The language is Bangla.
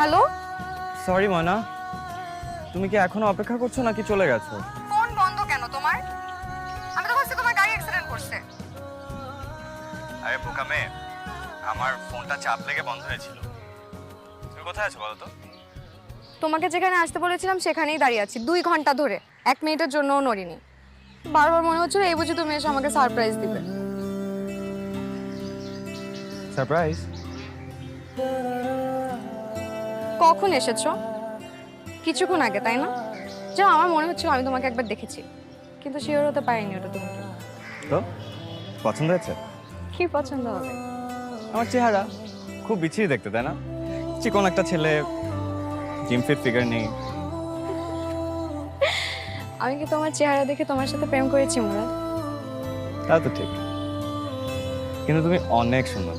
হ্যালো, সরি ময়না, তুমি কি এখনো অপেক্ষা করছো নাকি চলে গেছো? ফোন বন্ধ কেন তোমার? আমি তো ভাবছি তোমার গাড়ি অ্যাক্সিডেন্ট করছে। আরে বোকা মেয়ে, আমার ফোনটা চাপ লেগে বন্ধ হয়েছিল। তুমি কোথায় আছো বলো তো? তোমাকে যেখানে আসতে বলেছিলাম সেখানেই দাঁড়িয়ে আছি 2 ঘন্টা ধরে, 1 মিনিটের জন্যও নড়িনি। বারবার মনে হচ্ছিল এই বুঝি তুমি এসে আমাকে সারপ্রাইজ দিবে। সারপ্রাইজ? কখন এসেছো? কিছুক্ষণ আগে, তাই না? যা আমার মনে হচ্ছিল আমি তোমাকে একবার দেখেছি, কিন্তু শিওর হতে পারিনি ওটা তুমি কি। তো পছন্দ হয়েছে? কি পছন্দ হবে? আমার চেহারা খুব বিচ্ছিরি দেখতে, তাই না? চিকন একটা ছেলে, জিম ফিট ফিগার নেই। আমি কি তোমার চেহারা দেখে তোমার সাথে প্রেম করেছি মুরাদ? তা তো ঠিক, কিন্তু তুমি অনেক সুন্দর।